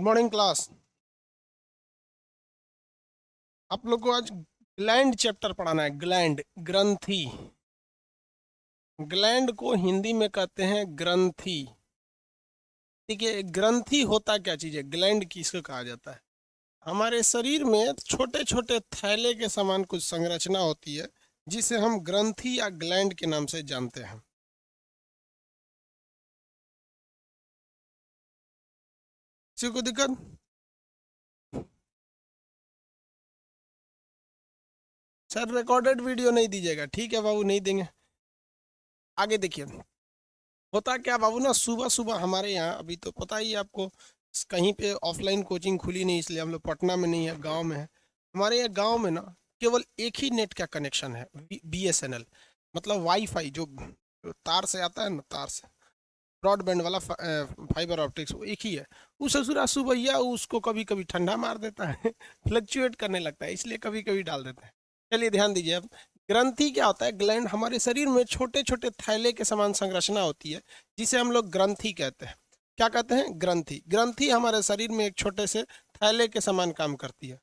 Good morning class. आप लोग को आज ग्लैंड चैप्टर पढ़ाना है। ग्लैंड, ग्रंथि। ग्लैंड को हिंदी में कहते हैं ग्रंथि। ठीक है, ग्रंथि होता क्या चीज है? ग्लैंड किसको कहा जाता है? हमारे शरीर में छोटे छोटे थैले के समान कुछ संरचना होती है जिसे हम ग्रंथि या ग्लैंड के नाम से जानते हैं। किसी को दिक्कत? सर रिकॉर्डेड वीडियो नहीं दीजिएगा, ठीक है बाबू, नहीं देंगे। आगे देखिए, होता क्या बाबू ना, सुबह सुबह हमारे यहाँ, अभी तो पता ही है आपको, कहीं पे ऑफलाइन कोचिंग खुली नहीं, इसलिए हम लोग पटना में नहीं है, गांव में है। हमारे यहाँ गांव में ना केवल एक ही नेट का कनेक्शन है, BSNL, मतलब वाईफाई जो तार से आता है ना, तार से ब्रॉडबैंड वाला फाइबर ऑप्टिक्स, वो एक ही है। वो ससुरा सुबह उसको कभी कभी ठंडा मार देता है फ्लक्चुएट करने लगता है, इसलिए कभी कभी डाल देते हैं। चलिए ध्यान दीजिए अब। ग्रंथि क्या होता है? ग्लैंड हमारे शरीर में छोटे छोटे थैले के समान संरचना होती है जिसे हम लोग ग्रंथि कहते हैं। क्या कहते हैं? ग्रंथि। ग्रंथि हमारे शरीर में एक छोटे से थैले के समान काम करती है।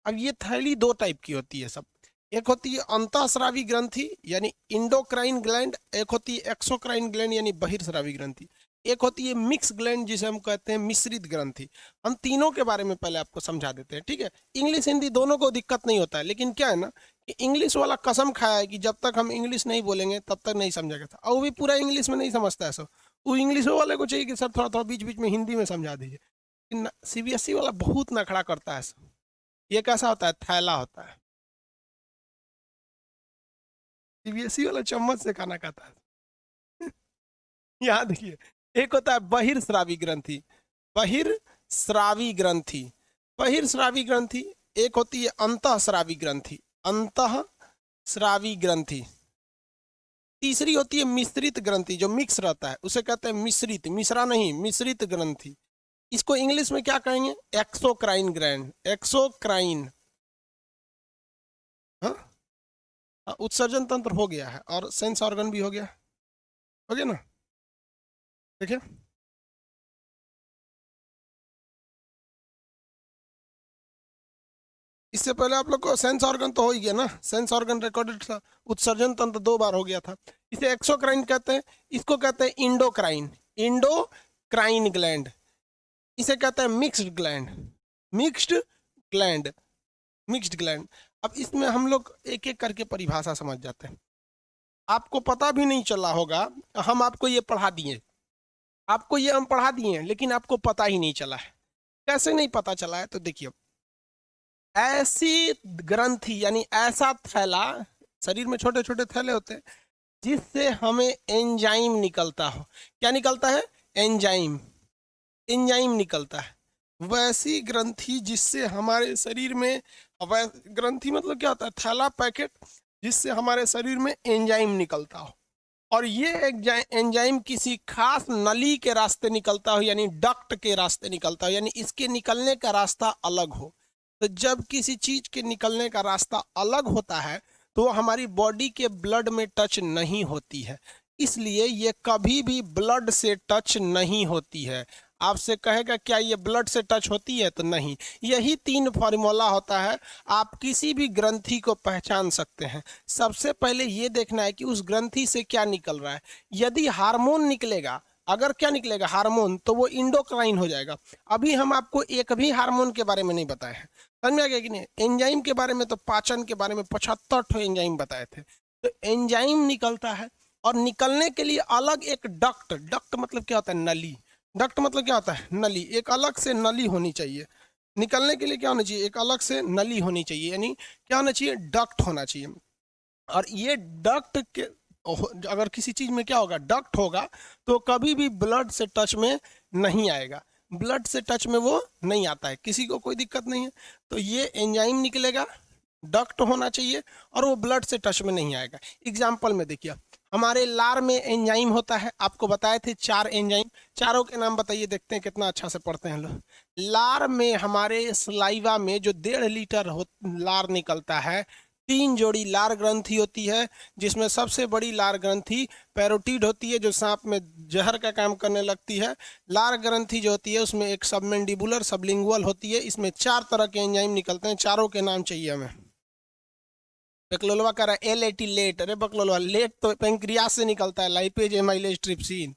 अब ये थैली दो टाइप की होती है सब। एक होती है अंतःस्रावी ग्रंथि यानी इंडोक्राइन ग्लैंड, एक होती है एक्सोक्राइन ग्लैंड यानी बहिर्स्रावी ग्रंथि, एक होती है मिक्स ग्लैंड जिसे हम कहते हैं मिश्रित ग्रंथि। हम तीनों के बारे में पहले आपको समझा देते हैं, ठीक है? इंग्लिश हिंदी दोनों को दिक्कत नहीं होता है, लेकिन क्या है ना कि इंग्लिश वाला कसम खाया है कि जब तक हम इंग्लिश नहीं बोलेंगे तब तक नहीं समझेगा था, और वो भी पूरा इंग्लिश में नहीं समझता है। सो वो इंग्लिश वाले को चाहिए कि सर थोड़ा थोड़ा बीच बीच में हिंदी में समझा दीजिए। CBSE वाला बहुत नखड़ा करता है। ये कैसा होता है? थैला होता है। CBSE वाला चम्मच से खाना खाता है यहाँ देखिए, एक होता है बहिर्स्रावी ग्रंथि। बहिर्स्रावी ग्रंथि, बहिर्स्रावी ग्रंथि। एक होती है अंतःस्रावी ग्रंथि, अंतःस्रावी ग्रंथि। तीसरी होती है मिश्रित ग्रंथि, जो मिक्स रहता है उसे कहते हैं मिश्रित, मिश्रा नहीं, मिश्रित ग्रंथि। इसको इंग्लिश में क्या कहेंगे? Exocrine gland, exocrine. हाँ, उत्सर्जन तंत्र हो गया है और सेंस ऑर्गन भी हो गया ना। देखिए, इससे पहले आप लोग को सेंस ऑर्गन तो हो ही गया ना, सेंस ऑर्गन रिकॉर्डेड था। उत्सर्जन तंत्र 2 बार हो गया था। इसे एक्सोक्राइन कहते हैं, इसको कहते हैं इंडोक्राइन, इंडोक्राइन ग्लैंड। इसे कहते हैं mixed gland, mixed gland, mixed gland. अब इसमें हम लोग एक एक करके परिभाषा समझ जाते हैं। आपको पता भी नहीं चला होगा, हम आपको ये पढ़ा दिए, आपको ये हम पढ़ा दिए, लेकिन आपको पता ही नहीं चला है। कैसे नहीं पता चला है? तो देखिए, ऐसी ग्रंथि यानी ऐसा थैला, शरीर में छोटे छोटे थैले होते हैं जिससे हमें एंजाइम निकलता हो। क्या निकलता है? एंजाइम, एंजाइम निकलता है। वैसी ग्रंथि जिससे हमारे शरीर में, ग्रंथि मतलब क्या होता है? थैला, पैकेट, जिससे हमारे शरीर में एंजाइम निकलता हो। और ये एंजाइम किसी खास नली के रास्ते निकलता हो, यानी डक्ट के रास्ते निकलता हो, यानी इसके निकलने का रास्ता अलग हो। तो जब किसी चीज के निकलने का रास्ता अलग होता है तो वो हमारी बॉडी के ब्लड में टच नहीं होती है, इसलिए ये कभी भी ब्लड से टच नहीं होती है। आपसे कहेगा क्या ये ब्लड से टच होती है? तो नहीं। यही 3 फार्मूला होता है, आप किसी भी ग्रंथि को पहचान सकते हैं। सबसे पहले ये देखना है कि उस ग्रंथि से क्या निकल रहा है। यदि हार्मोन निकलेगा, अगर क्या निकलेगा? हार्मोन, तो वो इंडोक्राइन हो जाएगा। अभी हम आपको एक भी हार्मोन के बारे में नहीं बताए हैं, समझ में आ गया कि नहीं? एंजाइम के बारे में तो, पाचन के बारे में 75 एंजाइम बताए थे। तो एंजाइम निकलता है, और निकलने के लिए अलग एक डक्ट, डक्ट मतलब क्या होता है? नली। डक्ट मतलब क्या होता है? नली। एक अलग से नली होनी चाहिए निकलने के लिए। क्या होना चाहिए? एक अलग से नली होनी चाहिए, यानी क्या होना चाहिए? डक्ट होना चाहिए। और ये डक्ट के, अगर किसी चीज में क्या होगा? डक्ट होगा, तो कभी भी ब्लड से टच में नहीं आएगा, ब्लड से टच में वो नहीं आता है, किसी को कोई दिक्कत नहीं है। तो ये एंजाइम निकलेगा, डक्ट होना चाहिए, और वो ब्लड से टच में नहीं आएगा। एग्जाम्पल में देखिए, हमारे लार में एंजाइम होता है, आपको बताए थे 4 एंजाइम। चारों के नाम बताइए, देखते हैं कितना अच्छा से पढ़ते हैं लोग। लार में, हमारे सलाइवा में जो 1.5 लीटर लार निकलता है, 3 जोड़ी लार ग्रंथि होती है, जिसमें सबसे बड़ी लार ग्रंथि पैरोटिड होती है, जो सांप में जहर का काम करने लगती है। लार ग्रंथि जो होती है उसमें एक सबमेंडिबुलर, सबलिंगुअल होती है। इसमें 4 तरह के एंजाइम निकलते हैं, चारों के नाम चाहिए हमें। बकलोलवा कह रहा है एल-एटी लेट। अरे बकलोलवा, लेट तो पेंक्रियास से निकलता है, लाइपेज, एमाइलेज, ट्रिप्सिन।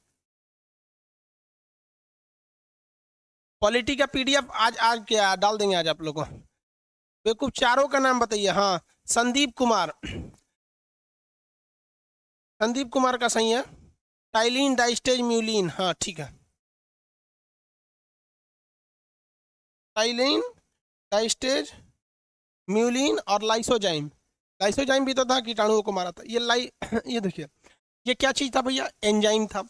पॉलिटी का पीडीएफ आज आज क्या डाल देंगे आज आप लोगों को। बेवकूफ, चारों का नाम बताइए। हाँ, संदीप कुमार, संदीप कुमार का सही है। Ptyalin, diastase, mucin. हाँ ठीक है, टाइलिन, डाइस्टेज, म्यूलिन और लाइसोजाइम। लाइसोजाइम भी तो था, कीटाणुओं को मारा था। ये देखिए, ये क्या चीज था भैया? एंजाइम था।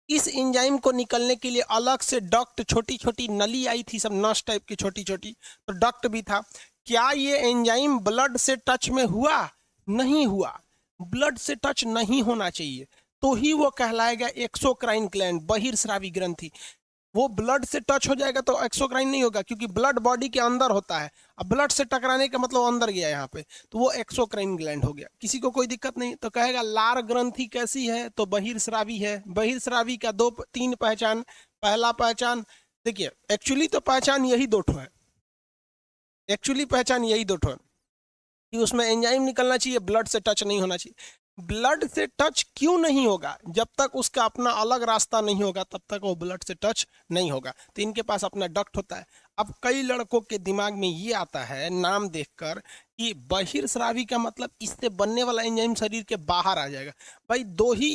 इस एंजाइम को निकलने के लिए अलग से डक्ट, छोटी छोटी नली आई थी, सब नस टाइप की छोटी छोटी, तो डक्ट भी था। क्या ये एंजाइम ब्लड से टच में हुआ? नहीं हुआ। ब्लड से टच नहीं होना चाहिए, तो ही वो कहलाएगा एक्सोक्राइन ग्लैंड, बहिर्स्रावी ग्रंथि। वो ब्लड से टच हो जाएगा तो एक्सोक्राइन नहीं होगा, क्योंकि ब्लड बॉडी के अंदर होता है। अब ब्लड से टकराने का मतलब अंदर गया यहाँ पे, तो वो एक्सोक्राइन ग्लैंड हो गया। किसी को कोई दिक्कत नहीं, तो कहेगा लार ग्रंथि कैसी है? तो बहिर्स्रावी है। बहिर्स्रावी का 2-3 पहचान। पहला पहचान देखिए, एक्चुअली तो पहचान यही 2 ठो है। एक्चुअली पहचान यही 2 ठो है कि उसमें एंजाइम निकलना चाहिए, ब्लड से टच नहीं होना चाहिए। ब्लड से टच क्यों नहीं होगा? जब तक उसका अपना अलग रास्ता नहीं होगा तब तक वो ब्लड से टच नहीं होगा। तो इनके पास अपना डक्ट होता है। अब कई लड़कों के दिमाग में ये आता है नाम देखकर कि बहिर्स्रावी का मतलब इससे बनने वाला एंजाइम शरीर के बाहर आ जाएगा। भाई 2 ही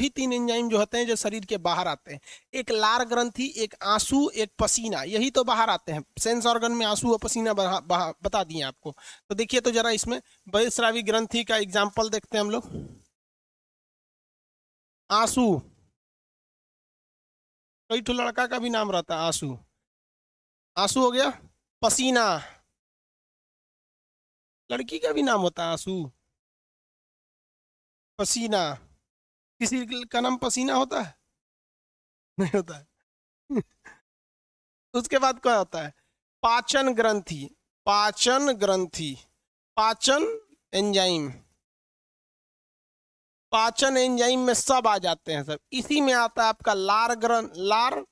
3 एंजाइम जो होते हैं जो शरीर के बाहर आते हैं, एक लार ग्रंथि, एक आंसू, एक पसीना, यही तो बाहर आते हैं। सेंस ऑर्गन में आंसू और पसीना बता दिए आपको। तो देखिए तो जरा इसमें बहिर्स्रावी ग्रंथि का एग्जाम्पल देखते हैं हम लोग। आंसू, कई ठो लड़का का भी नाम रहता है आंसू। आंसू हो गया। पसीना, लड़की का भी नाम होता है आंसू। पसीना, किसी का नाम पसीना होता है? नहीं होता है। उसके बाद क्या होता है? पाचन ग्रंथि। पाचन ग्रंथि, पाचन एंजाइम, पाचन एंजाइम में सब आ जाते हैं सब। इसी में आता है आपका लार,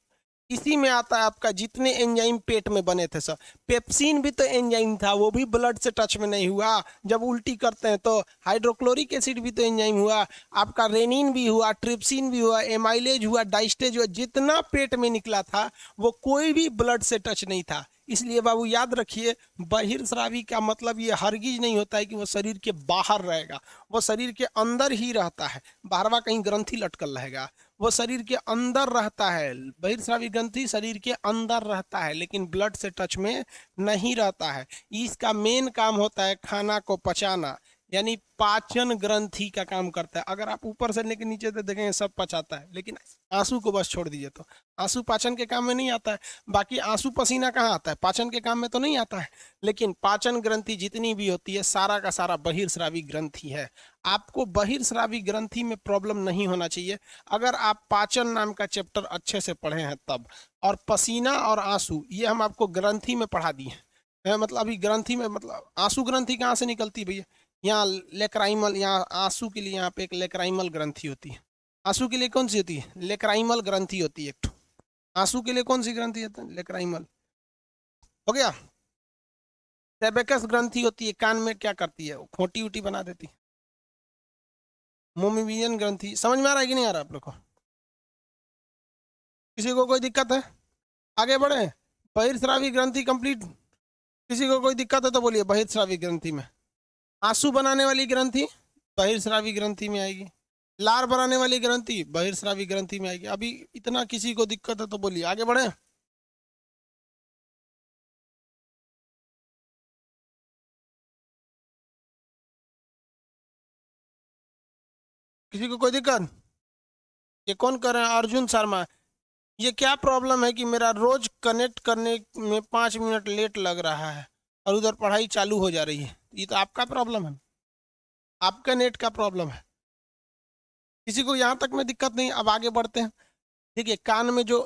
इसी में आता है आपका जितने एंजाइम पेट में बने थे सब। पेप्सिन भी तो एंजाइम था, वो भी ब्लड से टच में नहीं हुआ। जब उल्टी करते हैं तो हाइड्रोक्लोरिक एसिड भी तो एंजाइम हुआ। आपका रेनिन भी हुआ, ट्रिप्सिन भी हुआ, एमाइलेज हुआ, डाइस्टेज हुआ। जितना पेट में निकला था वो कोई भी ब्लड से टच नहीं था। इसलिए बाबू याद रखिए, बहिर्स्रावी का मतलब ये हरगिज नहीं होता है कि वो शरीर के बाहर रहेगा। वो शरीर के अंदर ही रहता है, बाहरवा कहीं ग्रंथि लटकल रहेगा। वो शरीर के अंदर रहता है। बहिर्स्रावी ग्रंथि शरीर के अंदर रहता है, लेकिन ब्लड से टच में नहीं रहता है। इसका मेन काम होता है खाना को पचाना, यानी पाचन ग्रंथि का काम करता है। अगर आप ऊपर से लेकर नीचे तक देखेंगे सब पचाता है, लेकिन आंसू को बस छोड़ दीजिए तो आंसू पाचन के काम में नहीं आता है। बाकी आंसू पसीना कहाँ आता है? पाचन के काम में तो नहीं आता है। लेकिन पाचन ग्रंथि जितनी भी होती है सारा का सारा बहिर्स्रावी ग्रंथि है। आपको बहिर्स्रावी ग्रंथि में प्रॉब्लम नहीं होना चाहिए अगर आप पाचन नाम का चैप्टर अच्छे से पढ़े हैं तब। और पसीना और आंसू ये हम आपको ग्रंथि में पढ़ा दिए हैं। मतलब अभी ग्रंथि में, मतलब आंसू ग्रंथि कहाँ से निकलती है भैया? यहाँ लेक्राइमल, यहाँ आंसू के लिए यहाँ पे एक लेक्राइमल ग्रंथि होती है। आंसू के लिए कौन सी होती है? लेक्राइमल ग्रंथि होती है एक ठो। आंसू के लिए कौन सी ग्रंथि होती है? लेक्राइमल। हो गया। सेबेकस ग्रंथि होती है, कान में क्या करती है? खोटी उटी बना देती है। मोमिवियन ग्रंथि। समझ में आ रहा है कि नहीं आ रहा आप लोग को? किसी को कोई दिक्कत है? आगे बढ़े। बहिर्स्रावी ग्रंथि कंप्लीट। किसी को कोई दिक्कत है तो बोलिए। बहिर्स्रावी ग्रंथि में आंसू बनाने वाली ग्रंथि बहिर्स्रावी ग्रंथि में आएगी। लार बनाने वाली ग्रंथि बहिर्स्रावी ग्रंथि में आएगी। अभी इतना किसी को दिक्कत है तो बोलिए, आगे बढ़े। किसी को कोई दिक्कत? ये कौन कर रहे हैं? अर्जुन शर्मा। ये क्या प्रॉब्लम है कि मेरा रोज कनेक्ट करने में 5 मिनट लेट लग रहा है और उधर पढ़ाई चालू हो जा रही है? ये तो आपका प्रॉब्लम है, आपका नेट का प्रॉब्लम है। किसी को यहाँ तक में दिक्कत नहीं। अब आगे बढ़ते हैं। देखिए, कान में जो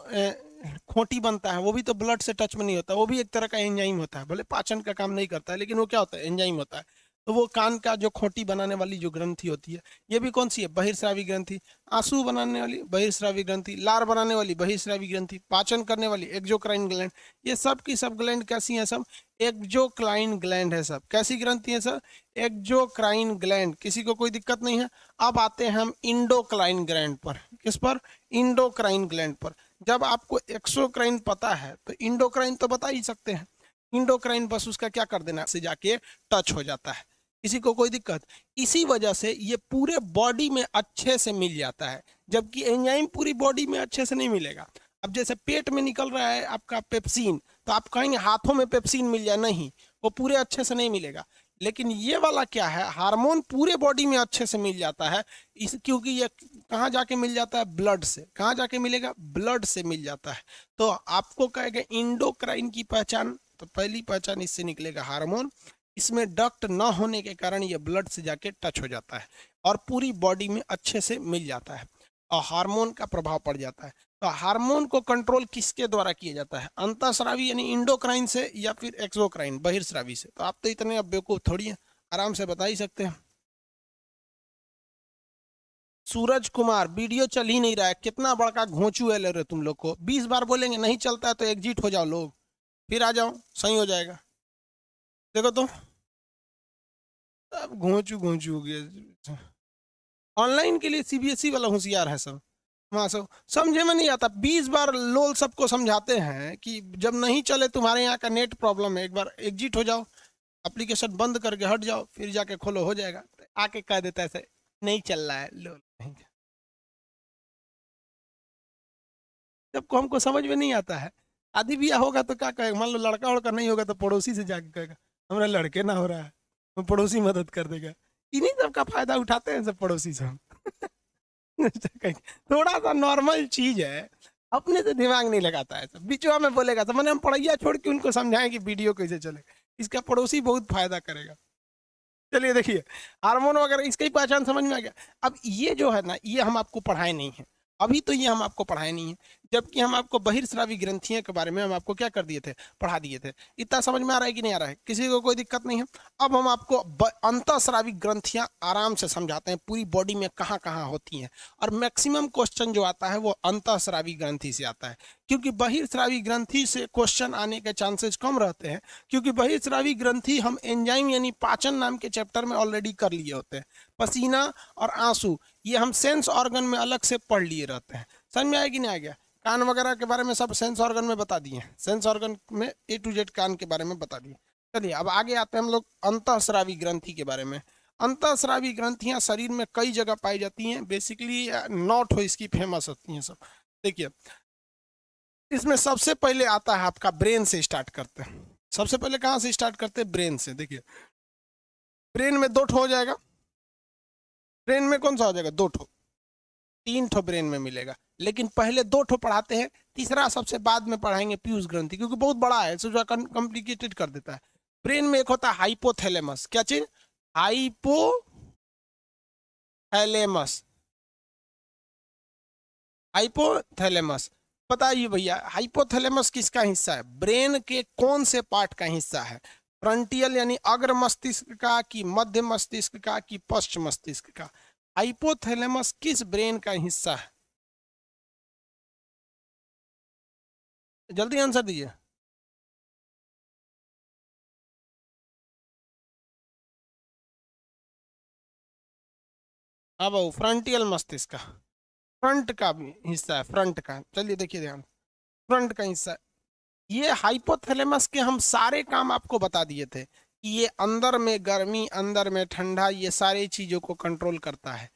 खोटी बनता है वो भी तो ब्लड से टच में नहीं होता, वो भी एक तरह का एंजाइम होता है। भले पाचन का काम नहीं करता है, लेकिन वो क्या होता है? एंजाइम होता है। तो वो कान का जो खोटी बनाने वाली जो ग्रंथि होती है, ये भी कौन सी है? बहिर्स्रावी ग्रंथि। आंसू बनाने वाली बहिर्स्रावी ग्रंथि, लार बनाने वाली बहिर्स्रावी ग्रंथि, पाचन करने वाली एक्सोक्राइन ग्लैंड। ये सब की सब ग्लैंड कैसी हैं? सब एक्सोक्राइन ग्लैंड है। सब कैसी ग्रंथि है सर? Exocrine gland. किसी को कोई दिक्कत नहीं है। अब आते हैं हम इंडोक्राइन ग्लैंड पर। किस पर? इंडोक्राइन ग्लैंड पर। जब आपको एक्सोक्राइन पता है तो इंडोक्राइन तो बता ही सकते हैं। इंडोक्राइन बस उसका क्या कर देना से जाके टच हो जाता है। किसी को कोई दिक्कत? इसी वजह से ये पूरे बॉडी में अच्छे से मिल जाता है, जबकि एंजाइम पूरी बॉडी में अच्छे से नहीं मिलेगा। अब जैसे पेट में निकल रहा है आपका पेप्सिन, तो आप कहेंगे हाथों में पेप्सिन मिल जाए, नहीं, वो पूरे अच्छे से नहीं मिलेगा। लेकिन ये वाला क्या है? हार्मोन पूरे बॉडी में अच्छे से मिल जाता है। इस क्योंकि ये कहाँ जाके मिल जाता है? ब्लड से। कहाँ जाके मिलेगा? ब्लड से मिल जाता है। तो आपको कहेगा इंडोक्राइन की पहचान, तो पहली पहचान इससे निकलेगा हार्मोन। इसमें डक्ट न होने के कारण ये ब्लड से जाके टच हो जाता है और पूरी बॉडी में अच्छे से मिल जाता है और हार्मोन का प्रभाव पड़ जाता है। तो हार्मोन को कंट्रोल किसके द्वारा किया जाता है? अंतःस्रावी यानी इंडोक्राइन से या फिर एक्सोक्राइन बहिर्स्रावी से? तो आप तो इतने अब बेवकूफ थोड़ी हैं, आराम से बता ही सकते हैं। सूरज कुमार, वीडियो चल ही नहीं रहा है। कितना बड़का घोंचू है ले रहे तुम लोग को। 20 बार बोलेंगे नहीं चलता है तो एग्जिट हो जाओ लोग, फिर आ जाओ, सही हो जाएगा। देखो तो अब घोंचू घोंचू हो गया। ऑनलाइन के लिए सीबीएसई वाला होशियार है सब। वहाँ सब समझे में नहीं आता। 20 बार लोल सबको समझाते हैं कि जब नहीं चले, तुम्हारे यहाँ का नेट प्रॉब्लम है, एक बार एग्जिट हो जाओ, एप्लीकेशन बंद करके हट जाओ, फिर जाके खोलो, हो जाएगा। आके कह देता है ऐसे नहीं चल रहा है लोल। नहीं, सबको हमको समझ में नहीं आता है। शादी ब्याह होगा तो क्या कहेगा? मान लो लड़का उड़का नहीं होगा तो पड़ोसी से जाके कहेगा हमारा लड़के ना हो रहा है, तो पड़ोसी मदद कर देगा। इन्हीं सब का फायदा उठाते हैं सब पड़ोसी सब। थोड़ा सा नॉर्मल चीज है, अपने से दिमाग नहीं लगाता है। सब बीचवा में बोलेगा तो मैंने हम पढ़ैया छोड़ के उनको समझाएं कि वीडियो कैसे चले, इसका पड़ोसी बहुत फायदा करेगा। चलिए देखिए, हार्मोन वगैरह इसकी पहचान समझ में आ गया। अब ये जो है ना, ये हम आपको पढ़ाए नहीं है अभी, तो ये हम आपको पढ़ाए नहीं है, जबकि हम आपको बहिर्स्रावी ग्रंथियों के बारे में हम आपको क्या कर दिए थे? पढ़ा दिए थे। इतना समझ में आ रहा है कि नहीं आ रहा है? किसी को कोई दिक्कत नहीं है? अब हम आपको अंतःस्रावी ग्रंथियां आराम से समझाते हैं, पूरी बॉडी में कहाँ कहाँ होती हैं। और मैक्सिमम क्वेश्चन जो आता है वो अंतःस्रावी ग्रंथि से आता है, क्योंकि बहिर्स्रावी ग्रंथि से क्वेश्चन आने के चांसेस कम रहते हैं, क्योंकि बहिर्स्रावी ग्रंथि हम एंजाइम यानी पाचन नाम के चैप्टर में ऑलरेडी कर लिए होते हैं। पसीना और आंसू ये हम सेंस ऑर्गन में अलग से पढ़ लिए रहते हैं। समझ में आया कि नहीं आ गया? कान वगैरह के बारे में सब सेंस ऑर्गन में बता दिए, सेंस ऑर्गन में A to Z कान के बारे में बता दिए। चलिए अब आगे आते हैं हम लोग अंतःस्रावी ग्रंथि के बारे में। अंतःस्रावी ग्रंथियां शरीर में कई जगह पाई जाती हैं, बेसिकली नॉट हो इसकी फेमस होती हैं सब। देखिए, इसमें सबसे पहले आता है आपका ब्रेन से स्टार्ट करते हैं। सबसे पहले कहाँ से स्टार्ट करते हैं? ब्रेन से। देखिए, ब्रेन में 2 ठो हो जाएगा। ब्रेन में कौन सा हो जाएगा? 2 ठो, 3 ठो ब्रेन में मिलेगा, लेकिन पहले 2 ठो पढ़ाते हैं, तीसरा सबसे बाद में पढ़ाएंगे पीयूष ग्रंथि, क्योंकि बहुत बड़ा है, जो कॉम्प्लिकेटेड कर देता है। ब्रेन में एक होता है हाइपोथैलेमस। क्या चीज? हाइपोथैलेमस। हाइपोथैलेमस बताइए भैया, हाइपोथैलेमस किसका हिस्सा है? ब्रेन के कौन से पार्ट का हिस्सा है? फ्रंटियल यानी अग्र मस्तिष्क का, कि मध्य मस्तिष्क का, कि पश्च मस्तिष्क का? हाइपोथैलेमस किस ब्रेन का हिस्सा है? जल्दी आंसर दीजिए। हाँ बाबू, फ्रंटियल मस्तिष्क का, फ्रंट का भी हिस्सा है, फ्रंट का। चलिए देखिए ध्यान, फ्रंट का हिस्सा है। ये हाइपोथैलेमस के हम सारे काम आपको बता दिए थे कि ये अंदर में गर्मी, अंदर में ठंडा, ये सारी चीजों को कंट्रोल करता है।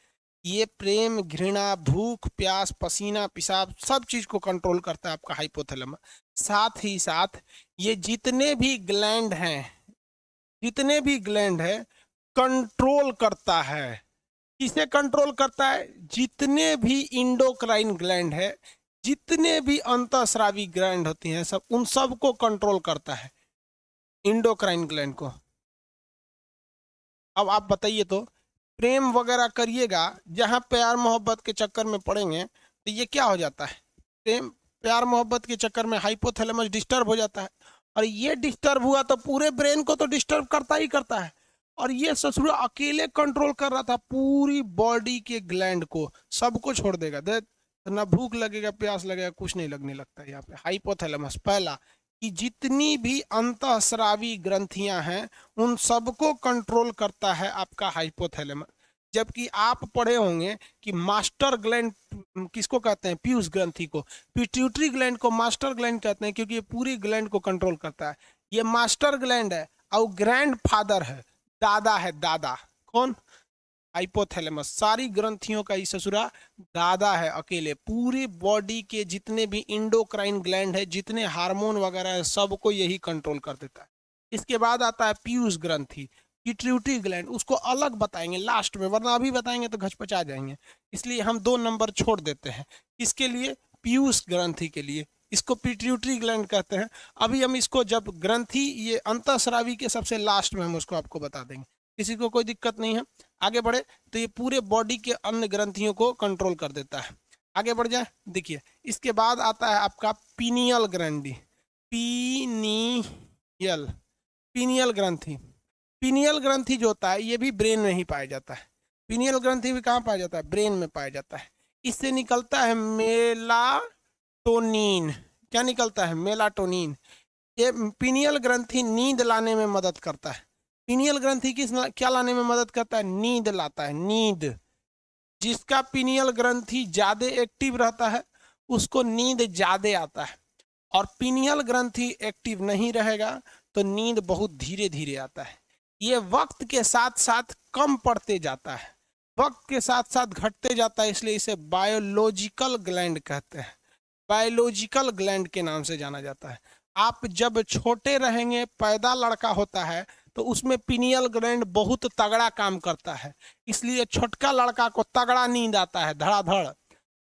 ये प्रेम, घृणा, भूख, प्यास, पसीना, पेशाब, सब चीज को कंट्रोल करता है आपका हाइपोथैलेमस। साथ ही साथ ये जितने भी ग्लैंड हैं, जितने भी ग्लैंड है, कंट्रोल करता है। किसे कंट्रोल करता है? जितने भी इंडोक्राइन ग्लैंड है, जितने भी अंतःस्रावी ग्लैंड होती हैं सब, उन सब को कंट्रोल करता है, इंडोक्राइन ग्लैंड को। अब आप बताइए तो, प्रेम वगैरह करिएगा, जहां प्यार मोहब्बत के चक्कर में पड़ेंगे तो ये क्या हो जाता है? प्रेम प्यार मोहब्बत के चक्कर में हाइपोथैलेमस डिस्टर्ब हो जाता है, और ये डिस्टर्ब हुआ तो पूरे ब्रेन को तो डिस्टर्ब करता ही करता है। और ये ससुरा अकेले कंट्रोल कर रहा था पूरी बॉडी के ग्लैंड को, सबको छोड़ देगा। देख ना भूख लगेगा, प्यास लगेगा, कुछ नहीं लगने लगता। यहाँ पे हाइपोथैलेमस पहला कि जितनी भी अंतःस्रावी ग्रंथियां हैं उन सबको कंट्रोल करता है आपका हाइपोथैलेमस। जबकि आप पढ़े होंगे कि मास्टर ग्लैंड किसको कहते हैं? पीयूष ग्रंथि को। पिट्यूटरी ग्लैंड को मास्टर ग्लैंड कहते हैं क्योंकि ये पूरी ग्लैंड को कंट्रोल करता है। ये मास्टर ग्लैंड है और ग्रैंड फादर है, दादा है, दादा। कौन? हाइपोथैलेमस। सारी ग्रंथियों का ही ससुरा दादा है अकेले। पूरी बॉडी के जितने भी इंडोक्राइन ग्लैंड है, जितने हार्मोन वगैरह है, सबको यही कंट्रोल कर देता है। इसके बाद आता है पीयूष ग्रंथि, पिट्यूटरी ग्लैंड। उसको अलग बताएंगे लास्ट में, वरना अभी बताएंगे तो घचपचा जाएंगे, इसलिए हम 2 नंबर छोड़ देते हैं। इसके लिए पीयूष ग्रंथि के लिए, इसको पिट्यूटरी ग्लैंड कहते हैं। अभी हम इसको जब ग्रंथि ये अंतःस्रावी के सबसे लास्ट में हम उसको आपको बता देंगे, किसी को कोई दिक्कत नहीं है। आगे बढ़े तो ये पूरे बॉडी के अन्य ग्रंथियों को कंट्रोल कर देता है। आगे बढ़ जाए, देखिए इसके बाद आता है आपका पीनियल ग्रंथि। पीनियल, पीनियल ग्रंथि। पीनियल ग्रंथि जो होता है ये भी ब्रेन में ही पाया जाता है। पीनियल ग्रंथि भी कहाँ पाया जाता है? ब्रेन में पाया जाता है। इससे निकलता है मेलाटोनिन। क्या निकलता है? मेलाटोनिन। ये पीनियल ग्रंथि नींद लाने में मदद करता है। पीनियल ग्रंथि क्या लाने में मदद करता है? नींद लाता है, नींद। जिसका पीनियल ग्रंथि ज्यादा एक्टिव रहता है उसको नींद ज्यादा आता है, और पीनियल ग्रंथि एक्टिव नहीं रहेगा तो नींद बहुत धीरे धीरे आता है। ये वक्त के साथ साथ कम पड़ते जाता है, वक्त के साथ साथ घटते जाता है, इसलिए इसे बायोलॉजिकल ग्लैंड कहते हैं। बायोलॉजिकल ग्लैंड के नाम से जाना जाता है। आप जब छोटे रहेंगे, पैदा लड़का होता है तो उसमें पीनियल ग्लैंड बहुत तगड़ा काम करता है, इसलिए छोटका लड़का को तगड़ा नींद आता है, धड़ाधड़।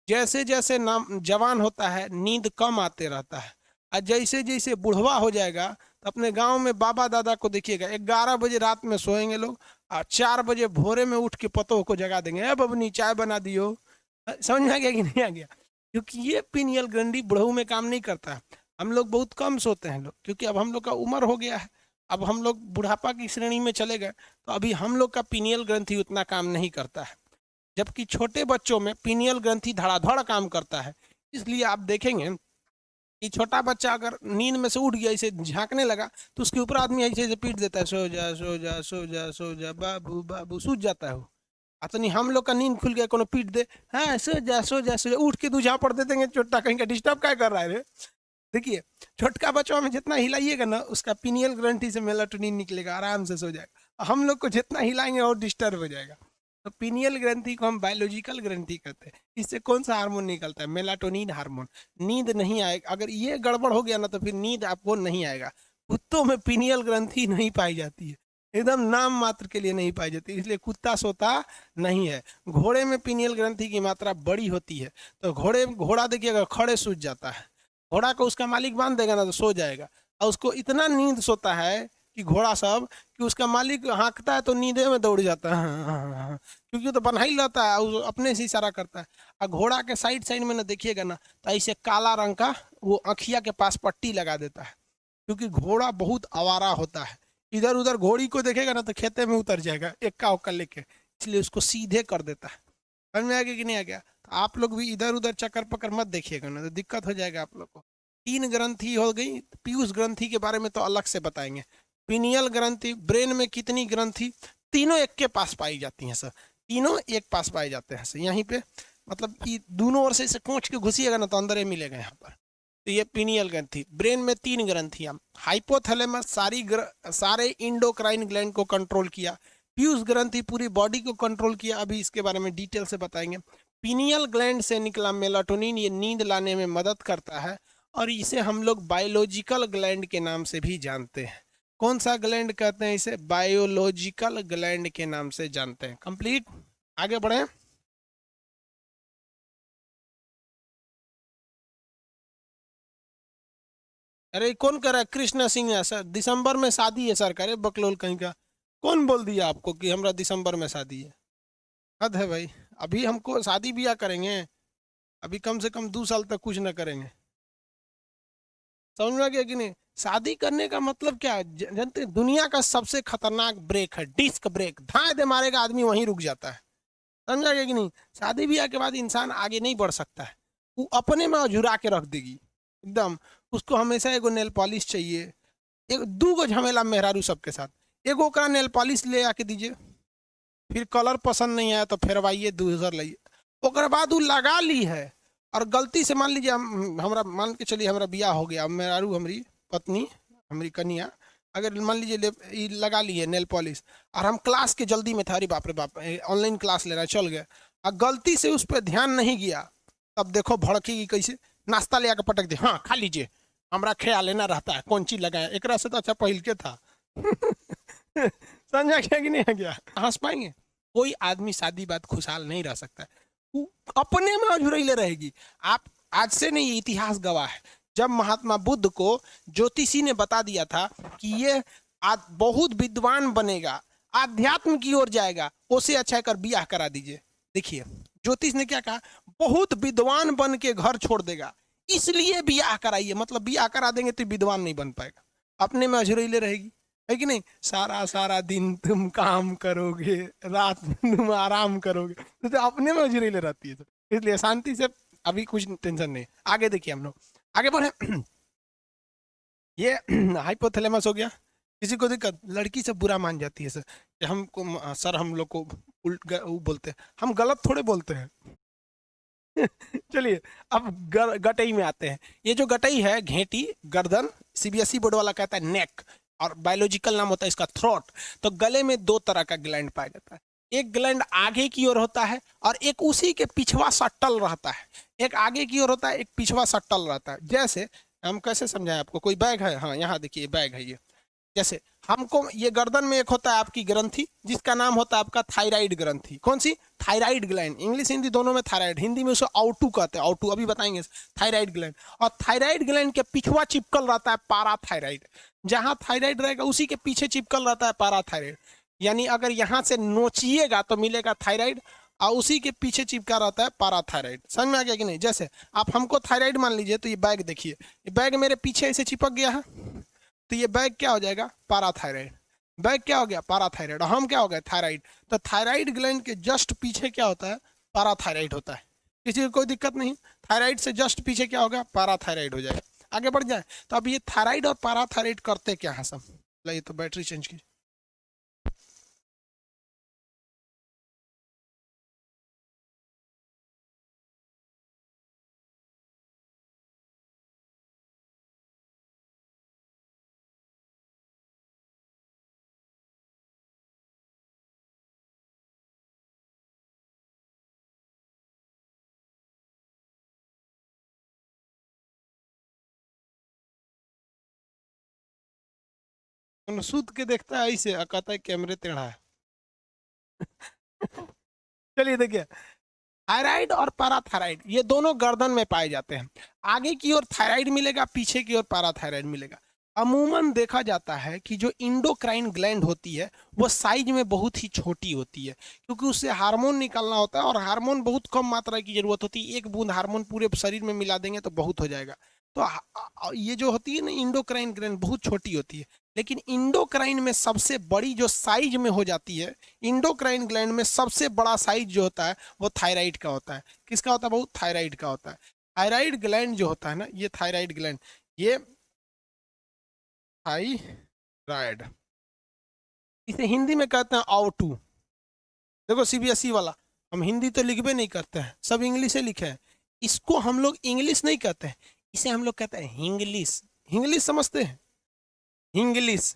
जैसे जैसे जवान होता है नींद कम आते रहता है, और जैसे जैसे बुढ़वा हो जाएगा तो अपने गांव में बाबा दादा को देखिएगा, 11 बजे रात में सोएंगे लोग और 4 बजे भोरे में उठ के पतों को जगा देंगे, अब बबनी चाय बना दियो। समझ में आ गया कि नहीं आ गया? क्योंकि ये पीनियल ग्रंथि बुढ़ऊ में काम नहीं करता है। हम लोग बहुत कम सोते हैं लोग, क्योंकि अब हम लोग का उम्र हो गया है, अब हम लोग बुढ़ापा की श्रेणी में चले गए, तो अभी हम लोग का पीनियल ग्रंथि उतना काम नहीं करता है। जबकि छोटे बच्चों में पीनियल ग्रंथि धड़ाधड़ काम करता है। इसलिए आप देखेंगे कि छोटा बच्चा अगर नींद में से उठ गया, इसे झांकने लगा, तो उसके ऊपर आदमी ऐसे ऐसे पीट देता है, सो जा सो जा सो जा सो जा बाबू बाबू, सूझ जाता है वो। नहीं, हम लोग का नींद खुल गया, कोनो पीट दे, हाँ सो जा सो जा सो जा, उठ के दूजा पड़ देते हैं, छोटा कहीं का डिस्टर्ब क्या कर रहा है रे। देखिए छोटका बच्चों में जितना हिलाइएगा ना, उसका पीनियल ग्रंथि से मेलाटोनिन निकलेगा, आराम से सो जाएगा। हम लोग को जितना हिलाएंगे और डिस्टर्ब हो जाएगा। तो पीनियल ग्रंथि को हम बायोलॉजिकल ग्रंथि कहते हैं। इससे कौन सा हार्मोन निकलता है? Melatonin hormone. नींद नहीं आएगा, अगर ये गड़बड़ हो गया ना तो फिर नींद आपको नहीं आएगा। कुत्तों में पीनियल ग्रंथि नहीं पाई जाती है, एकदम नाम मात्र के लिए नहीं पाई जाती, इसलिए कुत्ता सोता नहीं है। घोड़े में पीनियल ग्रंथि की मात्रा बड़ी होती है, तो घोड़ा देखिएगा खड़े सूझ जाता है, घोड़ा को उसका मालिक बांध देगा ना तो सो जाएगा, और उसको इतना नींद सोता है कि घोड़ा सब कि उसका मालिक हाँकता है तो नींदे में दौड़ जाता है, क्योंकि वो तो बना ही रहता है, वो अपने से इशारा करता है। और घोड़ा के साइड साइड में ना देखिएगा ना तो ऐसे काला रंग का वो आँखिया के पास पट्टी लगा देता है, क्योंकि घोड़ा बहुत आवारा होता है। इधर उधर घोड़ी को देखेगा ना तो खेते में उतर जाएगा एक्का उक्का लेके, इसलिए उसको सीधे कर देता है। समझ में आ गया कि नहीं आ गया? तो आप लोग भी इधर उधर चक्कर पकड़ मत देखिएगा ना तो दिक्कत हो जाएगा आप लोग को। 3 ग्रंथि हो गई। पीयूष ग्रंथि के बारे में तो अलग से बताएंगे। पीनियल ग्रंथि, ब्रेन में कितनी ग्रंथि? तीनों एक के पास पाई जाती हैं सर, तीनों एक पास पाए जाते हैं सर। यहीं पे मतलब कि दोनों ओर से इसे कोंच के घुसिएगा ना तो अंदर ही मिलेगा यहाँ पर। तो ये पीनियल ग्रंथि। ब्रेन में 3 ग्रंथियां। हाइपोथैलेमस सारे इंडोक्राइन ग्लैंड को कंट्रोल किया। पीयूष ग्रंथि पूरी बॉडी को कंट्रोल किया। अभी इसके बारे में डिटेल से बताएंगे। पीनियल ग्लैंड से निकला मेलाटोनिन ये नींद लाने में मदद करता है, और इसे हम लोग बायोलॉजिकल ग्लैंड के नाम से भी जानते हैं। कौन सा ग्लैंड कहते हैं इसे? बायोलॉजिकल ग्लैंड के नाम से जानते हैं। कंप्लीट, आगे बढ़े। अरे कौन कर रहा है? कृष्णा सिंह है सर, दिसंबर में शादी है सर। करे बकलोल कहीं का, कौन बोल दिया आपको कि हमरा दिसंबर में शादी है? हद है भाई, अभी हमको शादी ब्याह करेंगे, अभी कम से कम 2 साल तक कुछ ना करेंगे। समझ में आ गया कि नहीं? शादी करने का मतलब क्या है? जानते हैं, दुनिया का सबसे खतरनाक ब्रेक है डिस्क ब्रेक, धाए दे मारेगा आदमी वहीं रुक जाता है। समझा गया कि नहीं? शादी ब्याह के बाद इंसान आगे नहीं बढ़ सकता है, वो अपने में अझुरा के रख देगी एकदम। उसको हमेशा एगो नेल पॉलिश चाहिए, एक दू गो झमेला मेहरारू सबके साथ। एगो ओकरा नेल पॉलिश ले आके दीजिए, फिर कलर पसंद नहीं आया तो फेरवाइए, दूसर लाइए। ओकर बाद वो लगा ली है, और गलती से मान लीजिए हमरा मान के चलिए हमरा बियाह हो गया, अब मेहरारू हमारी पत्नी, हमारी कन्या, अगर मान लीजिए लगा ली है नेल पॉलिश, और हम क्लास के जल्दी में था, अरे बाप रे बाप ऑनलाइन क्लास ले रहा है, चल गए, और गलती से उस पर ध्यान नहीं गया, तब देखो भड़केगी कैसे। नाश्ता ले आकर पटक दे, हाँ खा लीजिए, हमारा ख्याल लेना रहता है कौन चीज लगाए, एक से तो अच्छा पहिल के था। समझा क्या कि नहीं आ गया? हंस पाएंगे? कोई आदमी शादी बात खुशहाल नहीं रह सकता है, वो अपने में अझुरैले रहेगी। आप आज से नहीं, इतिहास गवाह है, जब महात्मा बुद्ध को ज्योतिषी ने बता दिया था कि ये बहुत विद्वान बनेगा, आध्यात्म की ओर जाएगा, उसे अच्छा कर बियाह करा दीजिए। देखिए ज्योतिष ने क्या कहा, बहुत विद्वान बन के घर छोड़ देगा, इसलिए बियाह कराइए, मतलब बियाह करा देंगे तो विद्वान नहीं बन पाएगा, अपने में अझुरैले रहेगी, है कि नहीं? सारा सारा दिन तुम काम करोगे, रात में तुम आराम करोगे, तो अपने में अझुरैले रहती है, तो इसलिए शांति से, अभी कुछ टेंशन नहीं। आगे देखिए, हम लोग आगे बढ़े। ये हाइपोथैलेमस हो गया। किसी को दिक्कत, लड़की से बुरा मान जाती है सर, कि हमको सर हम लोग को उल्ट वो बोलते हैं, हम गलत थोड़े बोलते हैं। चलिए अब गटई में आते हैं। ये जो गटई है, घेंटी, गर्दन, सीबीएसई बोर्ड वाला कहता है नेक, और बायोलॉजिकल नाम होता है इसका थ्रोट। तो गले में दो तरह का ग्लैंड पाया जाता है, एक ग्लैंड आगे की ओर होता है और एक उसी के पिछवा सट्टल रहता है। एक आगे की ओर होता है, एक पिछवा सट्टल रहता है। जैसे हम कैसे समझाएं आपको, कोई बैग है, हाँ यहाँ देखिए बैग है ये, जैसे हमको ये गर्दन में एक होता है आपकी ग्रंथि, जिसका नाम होता है आपका थायराइड ग्रंथि। कौन सी? थायराइड ग्लैंड, इंग्लिश हिंदी दोनों में थायराइड, हिंदी में उसे आउटू कहते हैं, आउटू अभी बताएंगे, थायराइड ग्लैंड। और थायराइड ग्लैंड के पिछवा चिपकल रहता है पाराथायराइड, जहां थायराइड रहेगा उसी के पीछे चिपकल रहता है पाराथायराइड। यानी अगर यहाँ से नोचिएगा तो मिलेगा थायराइड, और उसी के पीछे चिपका रहता है पाराथायराइड। समझ में आ गया कि नहीं? जैसे आप हमको थायराइड मान लीजिए, तो ये बैग देखिए, ये बैग मेरे पीछे ऐसे चिपक गया है, तो ये बैग क्या हो जाएगा? पाराथायराइड। बैग क्या हो गया? पाराथायराइड। हम क्या हो गए? थायराइड। तो थायराइड ग्लैंड के जस्ट पीछे क्या होता है? पाराथायराइड होता है। किसी को कोई दिक्कत नहीं, थायराइड से जस्ट पीछे क्या होगा? पाराथायराइड हो जाएगा। आगे बढ़ जाए, तो अब ये थायराइड और पाराथायराइड करते क्या है सब? लाइए तो बैटरी चेंज की। सूत के देखता है ऐसे, कहता है कैमरे टेढ़ा है। चलिए देखिए, थायराइड और पैराथायराइड ये दोनों गर्दन में पाए जाते हैं। आगे की ओर थायराइड मिलेगा, पीछे की ओर पैराथायराइड मिलेगा। अमूमन देखा जाता है कि जो इंडोक्राइन ग्लैंड होती है वो साइज में बहुत ही छोटी होती है, क्योंकि उससे हार्मोन निकालना होता है, और हार्मोन बहुत कम मात्रा की जरूरत होती है। एक बूंद हार्मोन पूरे शरीर में मिला देंगे तो बहुत हो जाएगा। तो ये जो होती है ना इंडोक्राइन ग्लैंड, बहुत छोटी होती है। लेकिन इंडोक्राइन में सबसे बड़ी जो साइज में हो जाती है, इंडोक्राइन ग्लैंड में सबसे बड़ा साइज जो होता है वो थायराइड का होता है। किसका होता है? बहुत थायराइड का होता है। थायराइड ग्लैंड जो होता है ना, ये थायराइड ग्लैंड, ये थायराइड, इसे हिंदी में कहते हैं आउटू। देखो सीबीएसई वाला, हम हिंदी तो लिखबे नहीं करते हैं, सब इंग्लिश से लिखे हैं। इसको हम लोग इंग्लिश नहीं कहते हैं, इसे हम लोग कहते हैं हिंग्लिश। हिंग्लिश समझते हैं? हिंग्लिश।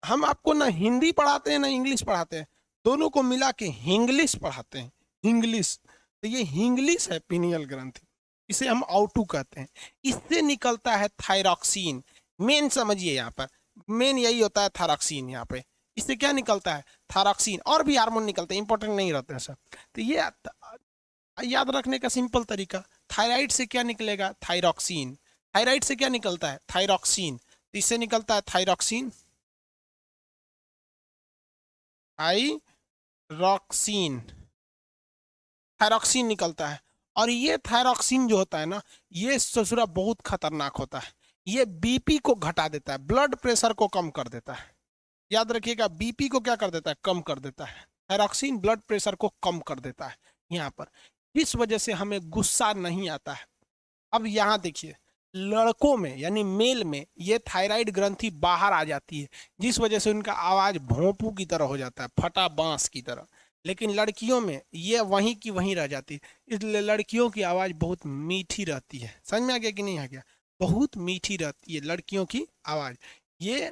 हम आपको ना हिंदी पढ़ाते हैं ना इंग्लिश पढ़ाते हैं, दोनों को मिला के हिंग्लिश पढ़ाते हैं, हिंग्लिश। तो ये हिंग्लिश है पीनियल ग्रंथि, इसे हम आउटू कहते हैं। इससे निकलता है थायरॉक्सिन। मेन समझिए, यहाँ पर मेन यही होता है थायरॉक्सिन। यहाँ पे इससे क्या निकलता है? थायरॉक्सिन। और भी हार्मोन निकलते हैं, इंपॉर्टेंट नहीं रहते हैं सर। तो ये याद रखने का सिंपल तरीका, थायराइड से क्या निकलेगा? थायरॉक्सिन। थायराइड से क्या निकलता है? थायरॉक्सिन। तो इससे निकलता है थायरॉक्सिन, थायरॉक्सिन, थायरॉक्सिन निकलता है। और ये थायरॉक्सिन जो होता है ना, ये ससुरा बहुत खतरनाक होता है। ये बीपी को घटा देता है, ब्लड प्रेशर को कम कर देता है। याद रखिएगा, बीपी को क्या कर देता है, कम कर देता है। थायरॉक्सिन ब्लड प्रेशर को कम कर देता है यहाँ पर, इस वजह से हमें गुस्सा नहीं आता है। अब यहाँ देखिए, लड़कों में यानी मेल में ये थायराइड ग्रंथि बाहर आ जाती है, जिस वजह से उनका आवाज भोंपू की तरह हो जाता है, फटा बांस की तरह। लेकिन लड़कियों में ये वहीं की वहीं रह जाती है, इसलिए लड़कियों की आवाज बहुत मीठी रहती है। समझ में आ गया कि नहीं आ गया? बहुत मीठी रहती है लड़कियों की आवाज। ये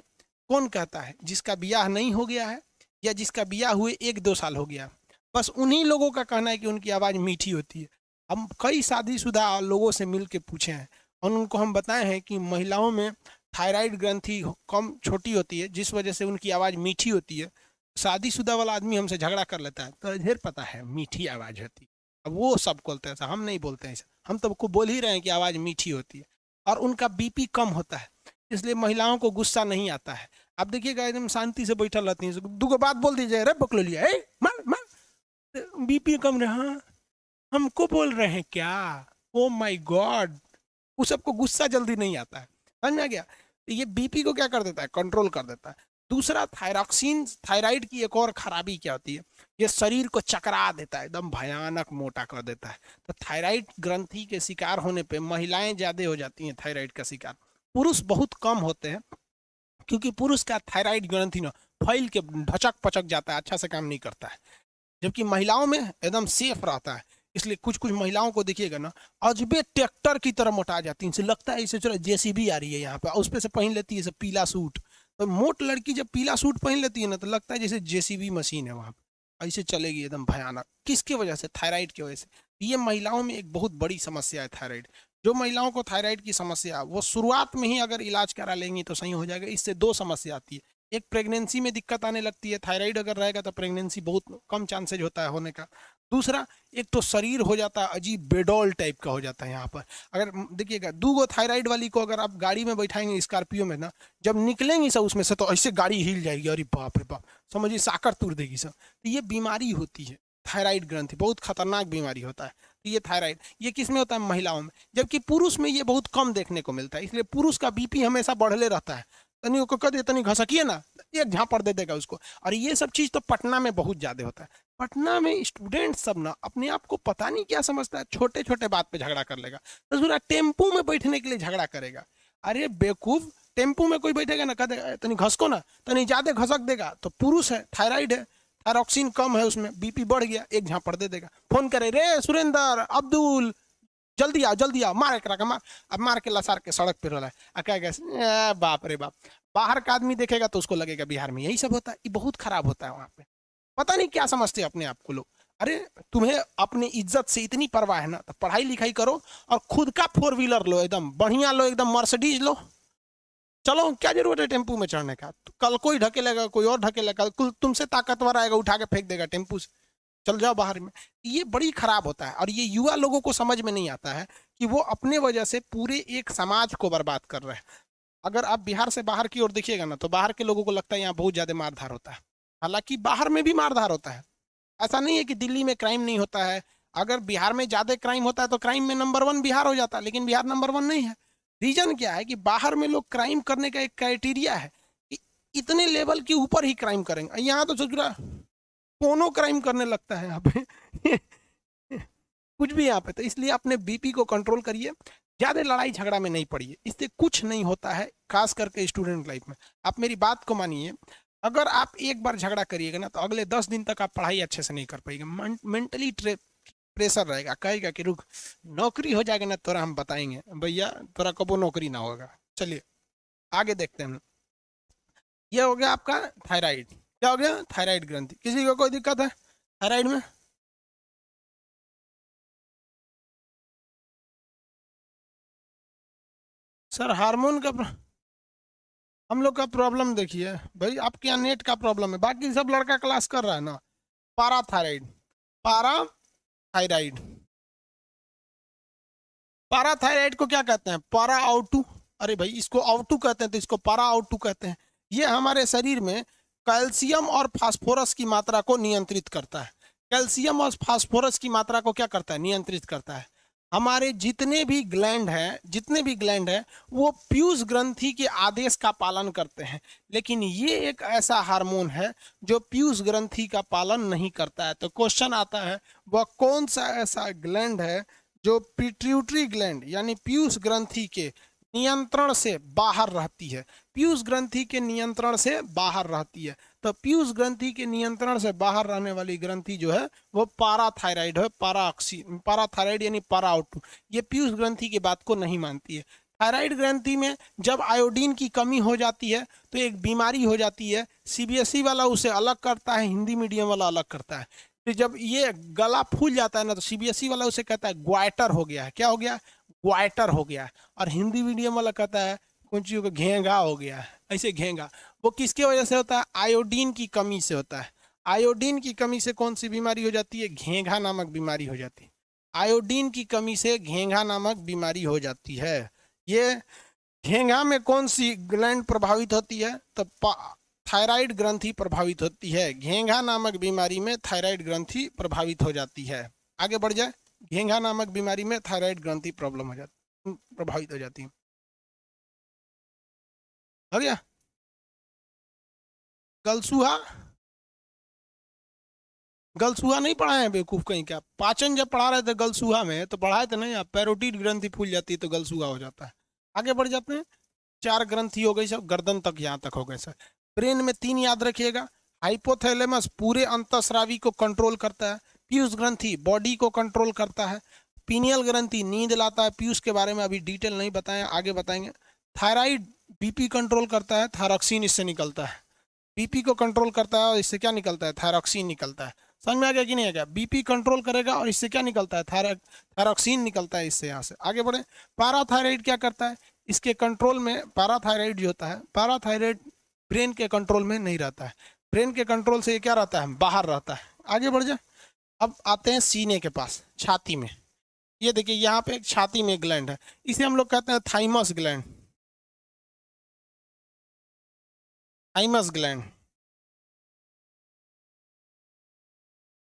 कौन कहता है? जिसका ब्याह नहीं हो गया है या जिसका ब्याह हुए 1-2 साल हो गया, बस उन्हीं लोगों का कहना है कि उनकी आवाज मीठी होती है। हम कई शादीशुदा लोगों से मिल के पूछे हैं और उनको हम बताए हैं कि महिलाओं में थायराइड ग्रंथि कम छोटी होती है, जिस वजह से उनकी आवाज़ मीठी होती है। शादीशुदा वाला आदमी हमसे झगड़ा कर लेता है, तो ढेर पता है मीठी आवाज़ होती है। अब वो सब बोलते हैं ऐसा, हम नहीं बोलते हैं ऐसा। हम तो आपको बोल ही रहे हैं कि आवाज़ मीठी होती है और उनका बीपी कम होता है, इसलिए महिलाओं को गुस्सा नहीं आता है। आप देखिएगा एकदम शांति से बैठल रहती हैं, दो बात बोल दीजिए, रे बकलो लिया बीपी कम रहा, हमको बोल रहे हैं क्या? ओ माय गॉड, उस सबको गुस्सा जल्दी नहीं आता है। समझ में आ गया? ये बीपी को क्या कर देता है, कंट्रोल कर देता है। दूसरा, थायरॉक्सिन, थायराइड की एक और खराबी क्या होती है, ये शरीर को चकरा देता है, एकदम भयानक मोटा कर देता है। तो थायराइड ग्रंथि के शिकार होने पे महिलाएं ज्यादा हो जाती हैं थायराइड का शिकार, पुरुष बहुत कम होते हैं, क्योंकि पुरुष का थायराइड ग्रंथि ना फैल के ढचक पचक जाता है, अच्छा से काम नहीं करता है, जबकि महिलाओं में एकदम सेफ रहता है। इसलिए कुछ कुछ महिलाओं को देखिएगा ना, अजबे ट्रैक्टर की तरह मोटा जाती है, इनसे लगता है इसे चलो जेसीबी आ रही है यहाँ पे, उस पर से पहन लेती है पीला सूट। तो मोट लड़की जब पीला सूट पहन लेती है ना, तो लगता है जैसे जेसीबी मशीन है वहाँ पे, ऐसे चलेगी एकदम भयानक। किसकी वजह से? थायराइड की वजह से। ये महिलाओं में एक बहुत बड़ी समस्या है थायराइड। जो महिलाओं को थायराइड की समस्या, वो शुरुआत में ही अगर इलाज करा लेंगी तो सही हो जाएगा। इससे 2 समस्या आती है, एक प्रेगनेंसी में दिक्कत आने लगती है, थायराइड अगर रहेगा तो प्रेगनेंसी बहुत कम चांसेज होता है होने का। दूसरा, एक तो शरीर हो जाता है अजीब बेडॉल टाइप का हो जाता है यहाँ पर। अगर देखिएगा, 2 थायराइड वाली को अगर आप गाड़ी में बैठाएंगे स्कॉर्पियो में ना, जब निकलेंगी सब उसमें से तो ऐसे गाड़ी हिल जाएगी, अरे बाप रे बाप, समझिए साकर तोड़ देगी सब। तो ये बीमारी होती है थायराइड ग्रंथि, बहुत खतरनाक बीमारी होता है। तो ये थायराइड, ये किस में होता है? महिलाओं में। जबकि पुरुष में ये बहुत कम देखने को मिलता है, इसलिए पुरुष का बीपी हमेशा बढ़ले रहता है। तनी को कह दे, तनी घसकिए ना, एक झापड़ दे देगा उसको। और ये सब चीज तो पटना में बहुत ज्यादा होता है। पटना में स्टूडेंट सब ना अपने आप को पता नहीं क्या समझता है, छोटे छोटे बात पे झगड़ा कर लेगा। तो पूरा टेम्पू में बैठने के लिए झगड़ा करेगा। अरे बेवकूफ, टेम्पू में कोई बैठेगा ना, कह देगा तनी घसको ना, तनी ज्यादा घसक देगा तो पुरुष है, थायराइड है, थायरॉक्सिन कम है उसमें, बीपी बढ़ गया, एक झापड़ दे देगा। फोन करे, रे सुरेंद्र, अब्दुल, जल्दी आओ जल्दी आओ, मार करा मार। अब मार के लसार के सड़क पे रहा है, कहेगा बाप रे बाप। बाहर का आदमी देखेगा तो उसको लगेगा बिहार में यही सब होता है। ये बहुत खराब होता है वहाँ पे, पता नहीं क्या समझते अपने आप को लोग। अरे तुम्हें अपनी इज्जत से इतनी परवाह है ना, तो पढ़ाई लिखाई करो और खुद का 4 व्हीलर लो, एकदम बढ़िया लो, एकदम मर्सिडीज लो, चलो। क्या जरूरत है टेम्पू में चढ़ने का? तो कल कोई ढकेलेगा, कोई और ढकेलेगा, कल तुमसे ताकतवर आएगा, उठा के फेंक देगा टेम्पू से, चल जाओ बाहर में। ये बड़ी खराब होता है और ये युवा लोगों को समझ में नहीं आता है कि वो अपने वजह से पूरे एक समाज को बर्बाद कर रहे हैं। अगर आप बिहार से बाहर की ओर देखिएगा ना, तो बाहर के लोगों को लगता है यहाँ बहुत ज्यादा मारधार होता है, हालांकि बाहर में भी मारधार होता है। ऐसा नहीं है कि दिल्ली में क्राइम नहीं होता है। अगर बिहार में ज्यादा क्राइम होता है तो क्राइम में नंबर 1 बिहार हो जाता है, लेकिन बिहार नंबर 1 नहीं है। रीजन क्या है कि बाहर में लोग क्राइम करने का एक क्राइटेरिया है कि इतने लेवल के ऊपर ही क्राइम करेंगे। यहाँ तो सोच रहा कोनो क्राइम करने लगता है यहाँ पे कुछ भी यहाँ पे। तो इसलिए अपने बीपी को कंट्रोल करिए, ज्यादा लड़ाई झगड़ा में नहीं पड़िए, इससे कुछ नहीं होता है, खास करके स्टूडेंट लाइफ में। आप मेरी बात को मानिए, अगर आप एक बार झगड़ा करिएगा ना, तो अगले 10 दिन तक आप पढ़ाई अच्छे से नहीं कर पाएंगे, मेंटली प्रेशर रहेगा, कहेगा कि रुक नौकरी हो जाएगा ना तोरा हम बताएंगे, भैया तोरा कबो नौकरी ना होगा। चलिए आगे देखते हैं। ये हो गया आपका थायराइड। क्या हो गया? थायराइड ग्रंथि। किसी को कोई दिक्कत है थायराइड में? सर हार्मोन का हम लोग का प्रॉब्लम देखिए भाई, आपके यहाँ नेट का प्रॉब्लम है, बाकी सब लड़का क्लास कर रहा है ना। पाराथायराइड, पाराथायराइड, पाराथायराइड को क्या कहते हैं? पारा आउटू। अरे भाई इसको आउटू कहते हैं तो इसको पारा आउटू कहते हैं। ये हमारे शरीर में कैल्शियम और फास्फोरस की मात्रा को नियंत्रित करता है। कैल्शियम और फास्फोरस की मात्रा को क्या करता है? नियंत्रित करता है। हमारे जितने भी ग्लैंड हैं वो पीयूष ग्रंथि के आदेश का पालन करते हैं, लेकिन ये एक ऐसा हार्मोन है जो पीयूष ग्रंथि का पालन नहीं करता है। तो क्वेश्चन आता है वह कौन सा ऐसा ग्लैंड है जो पिट्यूटरी ग्लैंड यानी पीयूष ग्रंथि के नियंत्रण से बाहर रहती है, पीयूष ग्रंथि के नियंत्रण से बाहर रहती है। तो पीयूष ग्रंथि के नियंत्रण से बाहर रहने वाली ग्रंथि जो है वो पाराथायराइड है। पाराथायराइड यानी पाराओटू, ये पीयूष ग्रंथि की बात को नहीं मानती है। थायराइड ग्रंथि में जब आयोडीन की कमी हो जाती है तो एक बीमारी हो जाती है। सीबीएसई वाला उसे अलग करता है, हिंदी मीडियम वाला अलग करता है। तो जब ये गला फूल जाता है ना तो सीबीएसई वाला उसे कहता है ग्वाइटर हो गया है। क्या हो गया? ग्वाइटर हो गया है। और हिंदी मीडियम वाला कहता है कुछ चीज़ों को घेंगा हो गया है, ऐसे घेंगा। वो किसके वजह से होता है? आयोडीन की कमी से होता है। आयोडीन की कमी से कौन सी बीमारी हो जाती है? घेंघा नामक बीमारी हो जाती है। आयोडीन की कमी से घेंघा नामक बीमारी हो जाती है। ये घेंघा में कौन सी ग्लैंड प्रभावित होती है? तो थायराइड ग्रंथि प्रभावित होती है। घेंघा नामक बीमारी में थायराइड ग्रंथि प्रभावित हो जाती है। आगे बढ़ जाए। घेंघा नामक बीमारी में थायराइड ग्रंथि प्रभावित हो जाती है। हो गया? गलसूहा नहीं पढ़ाए हैं बेवकूफ कहीं क्या? पाचन जब पढ़ा रहे थे गलसूहा में तो पढ़ाए थे नहीं, पैरोटिड ग्रंथि फूल जाती है तो गलसूहा हो जाता है। आगे बढ़ जाते हैं। 4 ग्रंथि हो गई सब, गर्दन तक यहाँ तक हो गए सर। ब्रेन में 3 याद रखिएगा। हाइपोथैलेमस पूरे अंतःस्रावी को कंट्रोल करता है। पीयूष ग्रंथि बॉडी को कंट्रोल करता है। पीनियल ग्रंथि नींद लाता है। पीयूष के बारे में अभी डिटेल नहीं बताएं, आगे बताएंगे। थायराइड बीपी कंट्रोल करता है, थायरॉक्सिन इससे निकलता है। बीपी को कंट्रोल करता है और इससे क्या निकलता है? थायरॉक्सिन निकलता है। समझ में आ गया कि नहीं आ गया? बीपी कंट्रोल करेगा और इससे क्या निकलता है? थायरॉक्सिन निकलता है इससे। यहाँ से आगे बढ़े। पैराथायराइड क्या करता है? इसके कंट्रोल में पैराथायराइड जो होता है, पैराथायराइड ब्रेन के कंट्रोल में नहीं रहता है। ब्रेन के कंट्रोल से ये क्या रहता है? बाहर रहता है। आगे बढ़ जाए। अब आते हैं सीने के पास, छाती में। ये देखिए यहाँ पे एक छाती में ग्लैंड है, इसे हम लोग कहते हैं thymus gland. Thymus gland,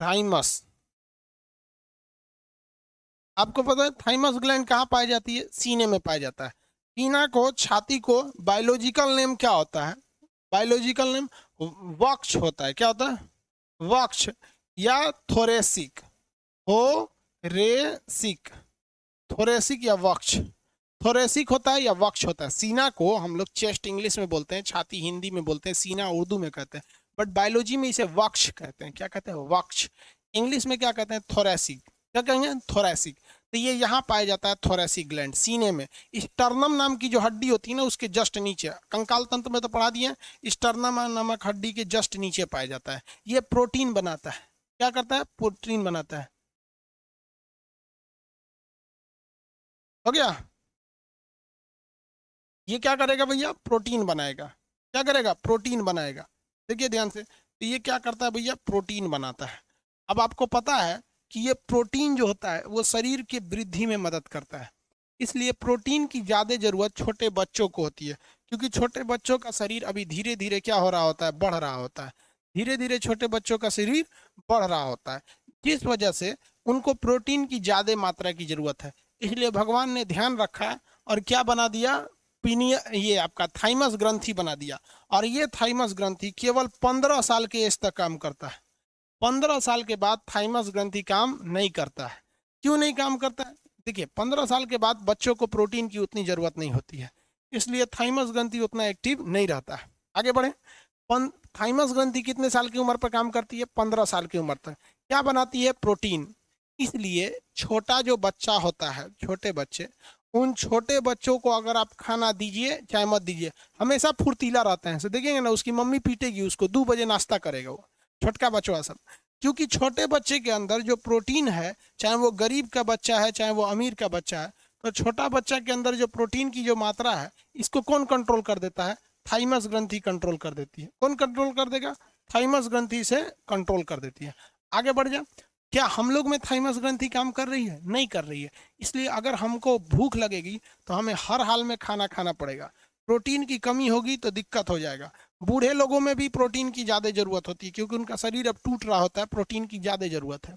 thymus. आपको पता है थाइमस ग्लैंड कहाँ पाई जाती है? सीने में पाया जाता है। सीना को, छाती को बायोलॉजिकल नेम क्या होता है? बायोलॉजिकल नेम वक्ष होता है। क्या होता है? वक्ष या थोरेसिक। थोरेसिक, थोरेसिक या वक्ष। थोरेसिक होता है या वक्ष होता है। सीना को हम लोग चेस्ट इंग्लिश में बोलते हैं, छाती हिंदी में बोलते हैं, सीना उर्दू में कहते हैं, बट बायोलॉजी में इसे वक्ष कहते हैं। क्या कहते हैं? वक्ष। इंग्लिश में क्या कहते हैं? थोरेसिक। क्या कहेंगे? थोरेसिक। तो ये यहाँ पाया जाता है थोरेसिक ग्लैंड सीने में। स्टर्नम नाम की जो हड्डी होती है ना उसके जस्ट नीचे, कंकाल तंत्र में तो पढ़ा दिए, स्टर्नम नामक हड्डी के जस्ट नीचे पाया जाता है। ये प्रोटीन बनाता है। क्या करता है? प्रोटीन बनाता है। हो गया? ये क्या करेगा भैया? प्रोटीन बनाएगा। क्या करेगा? प्रोटीन बनाएगा। देखिए ध्यान से, तो ये क्या करता है भैया? प्रोटीन बनाता है। अब आपको पता है कि ये प्रोटीन जो होता है वो शरीर की वृद्धि में मदद करता है, इसलिए प्रोटीन की ज़्यादा ज़रूरत छोटे बच्चों को होती है, क्योंकि छोटे बच्चों का शरीर अभी धीरे धीरे क्या हो रहा होता है? बढ़ रहा होता है। धीरे धीरे छोटे बच्चों का शरीर बढ़ रहा होता है, जिस वजह से उनको प्रोटीन की ज़्यादा मात्रा की ज़रूरत है। इसलिए भगवान ने ध्यान रखा और क्या बना दिया? पीनिया, ये आपका थाइमस ग्रंथि बना दिया। और ये थाइमस ग्रंथि केवल 15 साल के एज तक काम करता है। 15 साल के बाद थाइमस ग्रंथि काम नहीं करता है। क्यों नहीं काम करता है? देखिए 15 साल के बाद बच्चों को प्रोटीन की उतनी जरूरत नहीं होती है, इसलिए थाइमस ग्रंथि उतना एक्टिव नहीं रहता है। आगे बढ़े। थाइमस ग्रंथि कितने साल की उम्र पर काम करती है? 15 साल की उम्र तक। क्या बनाती है? प्रोटीन। इसलिए छोटा जो बच्चा होता है, छोटे बच्चे, उन छोटे बच्चों को अगर आप खाना दीजिए चाहे मत दीजिए, हमेशा फुर्तीला रहते हैं। देखेंगे ना, उसकी मम्मी पीटेगी उसको, 2 बजे नाश्ता करेगा वो छोटका बच्चा सब, क्योंकि छोटे बच्चे के अंदर जो प्रोटीन है, चाहे वो गरीब का बच्चा है चाहे वो अमीर का बच्चा है, तो छोटा बच्चा के अंदर जो प्रोटीन की जो मात्रा है, इसको कौन कंट्रोल कर देता है? थाइमस ग्रंथि कंट्रोल कर देती है। कौन कंट्रोल कर देगा? थाइमस ग्रंथि से कंट्रोल कर देती है। आगे बढ़ जा। क्या हम लोग में थाइमस ग्रंथि काम कर रही है? नहीं कर रही है। इसलिए अगर हमको भूख लगेगी तो हमें हर हाल में खाना खाना पड़ेगा। प्रोटीन की कमी होगी तो दिक्कत हो जाएगा। बूढ़े लोगों में भी प्रोटीन की ज़्यादा ज़रूरत होती है, क्योंकि उनका शरीर अब टूट रहा होता है, प्रोटीन की ज़्यादा ज़रूरत है।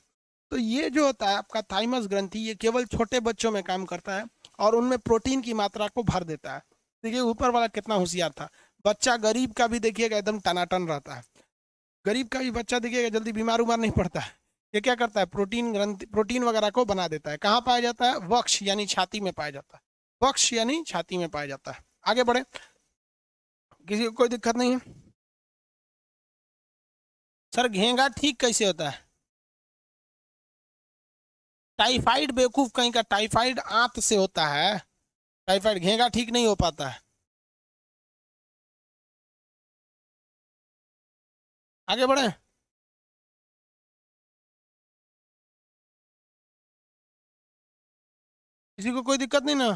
तो ये जो होता है आपका थाइमस ग्रंथि, ये केवल छोटे बच्चों में काम करता है और उनमें प्रोटीन की मात्रा को भर देता है। देखिए ऊपर वाला कितना होशियार था। बच्चा गरीब का भी देखिएगा एकदम टनाटन रहता है, गरीब का भी बच्चा देखिएगा जल्दी बीमार उमार नहीं पड़ता है। ये क्या करता है, प्रोटीन ग्रंथि, प्रोटीन वगैरह को बना देता है। कहाँ पाया जाता है, वक्ष यानी छाती में पाया जाता है, वक्ष यानी छाती में पाया जाता है। आगे बढ़े, किसी को कोई दिक्कत नहीं है। सर घेंगा ठीक कैसे होता है, टाइफाइड बेवकूफ कहीं का, टाइफाइड आंत से होता है, टाइफाइड घेंगा ठीक नहीं हो पाता है। आगे बढ़े, किसी को कोई दिक्कत नहीं ना।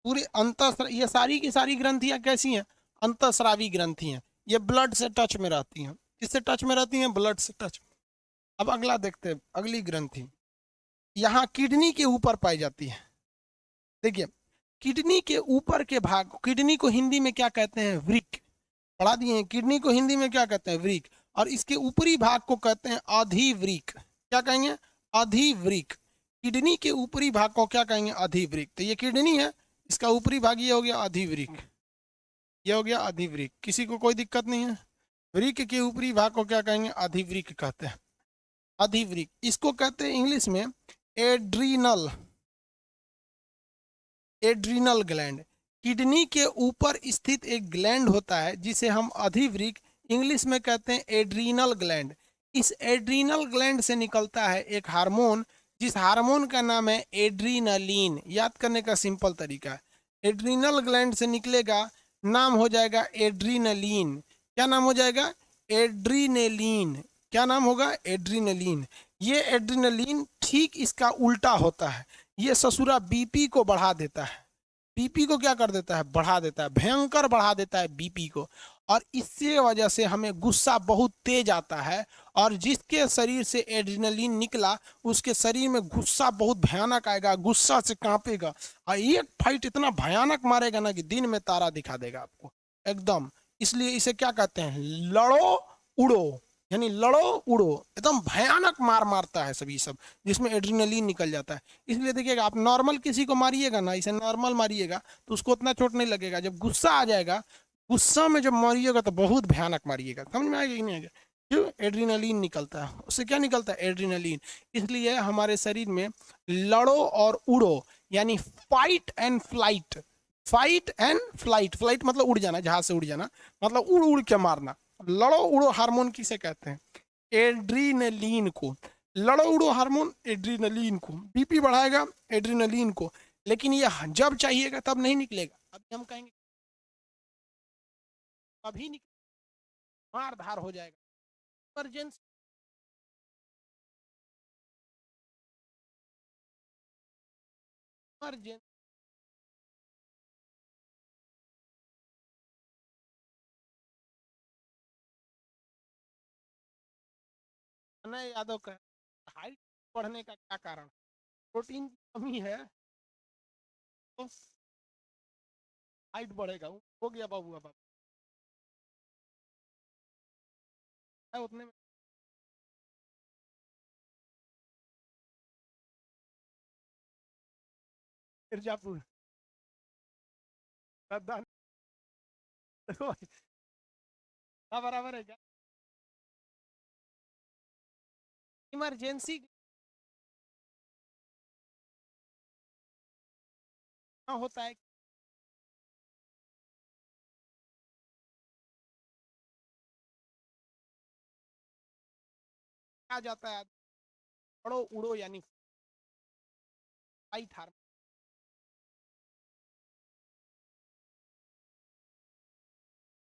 पूरी ये सारी की सारी ग्रंथियां कैसी हैं, अंतःस्रावी ग्रंथि हैं। ये ब्लड से टच में रहती हैं, किससे टच में रहती हैं, ब्लड से टच। अब अगला देखते हैं, अगली ग्रंथि यहाँ किडनी के ऊपर पाई जाती है। देखिए किडनी के ऊपर के भाग, किडनी को हिंदी में क्या कहते हैं, वृक्क। पढ़ा दिए हैं, किडनी को हिंदी में क्या कहते हैं, वृक्क। और इसके ऊपरी भाग को कहते हैं अधिवृक्क। क्या कहेंगे, अधिवृक्क। किडनी के ऊपरी भाग को क्या कहेंगे, अधिवृक्क। तो ये किडनी है, इसका ऊपरी भाग ये हो गया अधिवृक्क, ये हो गया अधिवृक्क। किसी को कोई दिक्कत नहीं है। वृक्क के ऊपरी भाग को क्या कहेंगे, अधिवृक्क कहते हैं, अधिवृक्क। इसको कहते हैं इंग्लिश में एड्रीनल, एड्रीनल ग्लैंड। किडनी के ऊपर स्थित एक ग्लैंड होता है जिसे हम अधिवृक्क, इंग्लिश में कहते हैं एड्रीनल ग्लैंड। इस एड्रीनल ग्लैंड से निकलता है एक हार्मोन, जिस हार्मोन का नाम है एड्रीनलिन। याद करने का सिंपल तरीका है, एड्रीनल ग्लैंड से निकलेगा, नाम हो जाएगा एड्रीनलिन। क्या नाम हो जाएगा, एड्रीनेलिन। क्या नाम होगा, एड्रीनलिन। ये एड्रीनलिन ठीक इसका उल्टा होता है, ये ससुरा बीपी को बढ़ा देता है। बीपी को क्या कर देता है, बढ़ा देता है, भयंकर बढ़ा देता है बीपी को। और इससे वजह से हमें गुस्सा बहुत तेज आता है। और जिसके शरीर से एड्रेनलिन निकला उसके शरीर में गुस्सा बहुत भयानक आएगा, गुस्सा से कांपेगा और एक फाइट इतना भयानक मारेगा ना कि दिन में तारा दिखा देगा आपको एकदम। इसलिए इसे क्या कहते हैं, लड़ो उड़ो, यानी लड़ो उड़ो, एकदम भयानक मार मारता है सभी सब, जिसमें एड्रेनलिन निकल जाता है। इसलिए देखिएगा आप नॉर्मल किसी को मारिएगा ना, इसे नॉर्मल मारिएगा तो उसको उतना चोट नहीं लगेगा। जब गुस्सा आ जाएगा, गुस्सा में जब मारिएगा तो बहुत भयानक मारिएगा। समझ में आएगा कि नहीं आएगा, क्यों, एड्रेनलिन निकलता है, उससे क्या निकलता है, एड्रेनलिन। इसलिए हमारे शरीर में लड़ो और उड़ो यानी fight and flight, fight and flight, flight मतलब उड़ जाना, जहाज से उड़ जाना, मतलब उड़ उड़ के मारना। लड़ो उड़ो हार्मोन किसे कहते हैं, एड्रीनलिन को। लड़ो उड़ो हार्मोन एड्रीनलिन को, बीपी बढ़ाएगा एड्रीनलिन को। लेकिन ये जब चाहिएगा तब नहीं निकलेगा, अभी हम कहेंगे अभी निकल, मार धार हो जाएगा, इमरजेंसी, इमरजेंसी। अनय यादव का हाइट बढ़ने का क्या कारण, प्रोटीन की कमी है तो हाइट बढ़ेगा। हो गया बाबू, अब है उतने में मिर्जापुर रद्दा बराबर है क्या, इमरजेंसी होता है, क्या जाता है, पढ़ो उड़ो यानी फाइट हार।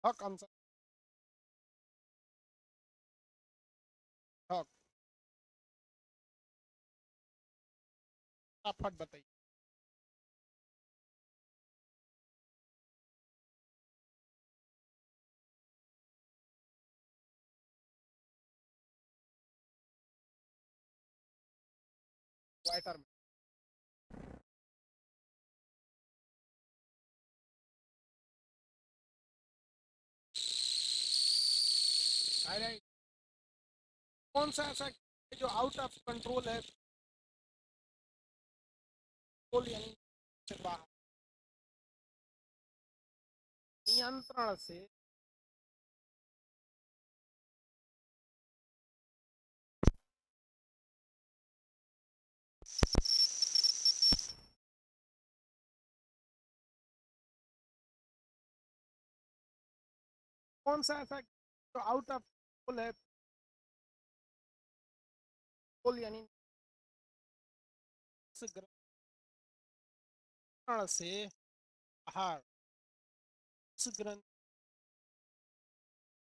हक आंसर, हक, फटाफट बताइए। वाइटर में थायराइड कौन सा ऐसा जो आउट ऑफ कंट्रोल है, यानी बाहर नियंत्रण से कौन सा ऐसा जो आउट ऑफ कंट्रोल है, यानी ग्रहण से बाहर, ग्रंथ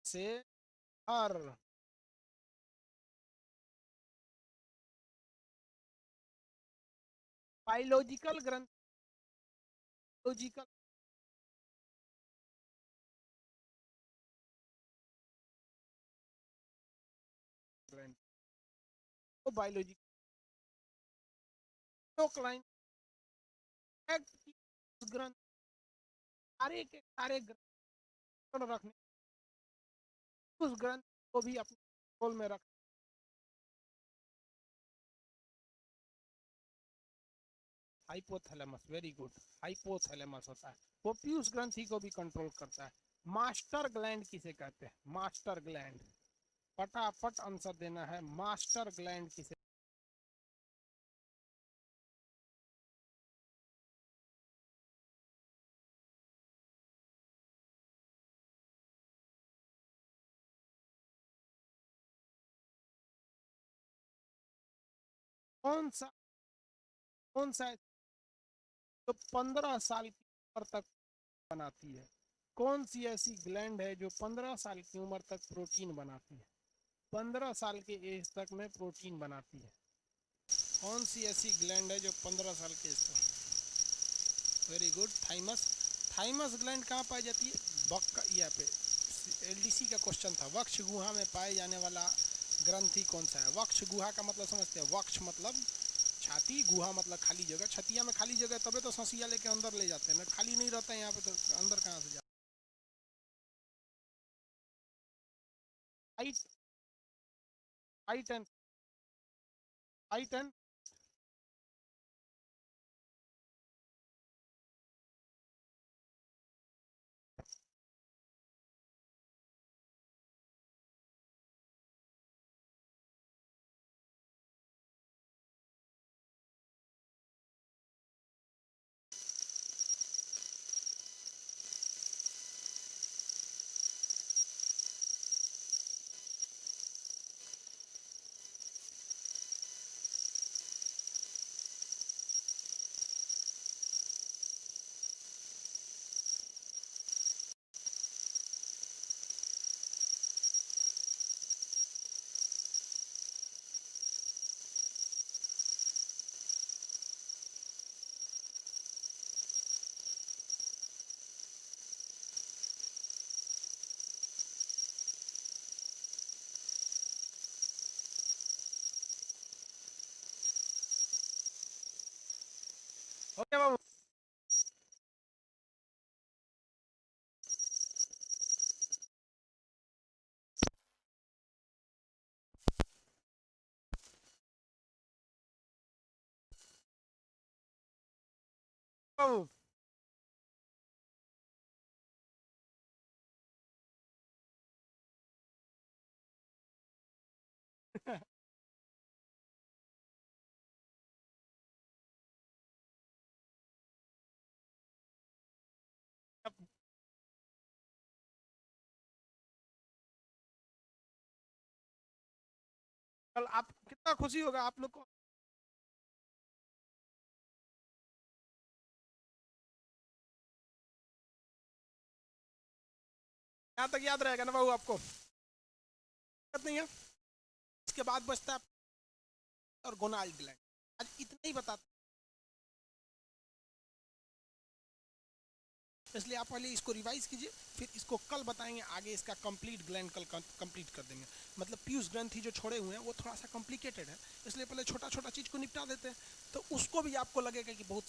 से बाहर बायोलॉजिकल ग्रंथ, बायोलॉजिकल ग्रंथ तो बायोलॉजिकल ग्रंथ सारे के सारे ग्रंथ रखने, उस ग्रंथ को भी अपने कंट्रोल में रख। हाइपोथैलेमस, वेरी गुड, हाइपोथैलेमस होता है वो पीयूष ग्रंथि को भी कंट्रोल करता है। मास्टर ग्लैंड किसे कहते हैं? मास्टर ग्लैंड, फटाफट आंसर देना है, मास्टर ग्लैंड किसे? कौन सा है जो 15 साल की उम्र तक बनाती है? कौन सी ऐसी ग्लैंड है जो 15 साल की उम्र तक प्रोटीन बनाती है? 15 साल के एज तक में प्रोटीन बनाती है। कौन सी ऐसी ग्लैंड है जो 15 साल के एज तक? Very good, thymus. Thymus gland कहाँ पाई जाती है? बक यहाँ पे एलडीसी का क्वेश्चन था, वक्ष गुहा में पाए जाने वाला ग्रंथि कौन सा है? वक्ष गुहा का मतलब समझते हैं? वक्ष मतलब छाती, गुहा मतलब खाली जगह। छतिया में खाली जगह तबे तो ससिया लेके अंदर ले जाते हैं ना, खाली नहीं रहता है यहाँ पे तो अंदर कहाँ से जाते? Height, height and height and okay बाबू। बाबू कल आप कितना खुशी होगा आप लोग को। यहाँ तक याद रहेगा ना बाबू आपको? दिक्कत नहीं है। इसके बाद बचता है और गोनाल ग्लैंड। आज इतना ही बताते, इसलिए आप पहले इसको रिवाइज कीजिए, फिर इसको कल बताएंगे आगे। इसका कंप्लीट ग्लैंड कल कंप्लीट कर देंगे। मतलब पीयूष ग्रंथि जो छोड़े हुए हैं वो थोड़ा सा कॉम्प्लिकेटेड है, इसलिए पहले छोटा छोटा चीज को निपटा देते हैं, तो उसको भी आपको लगेगा कि बहुत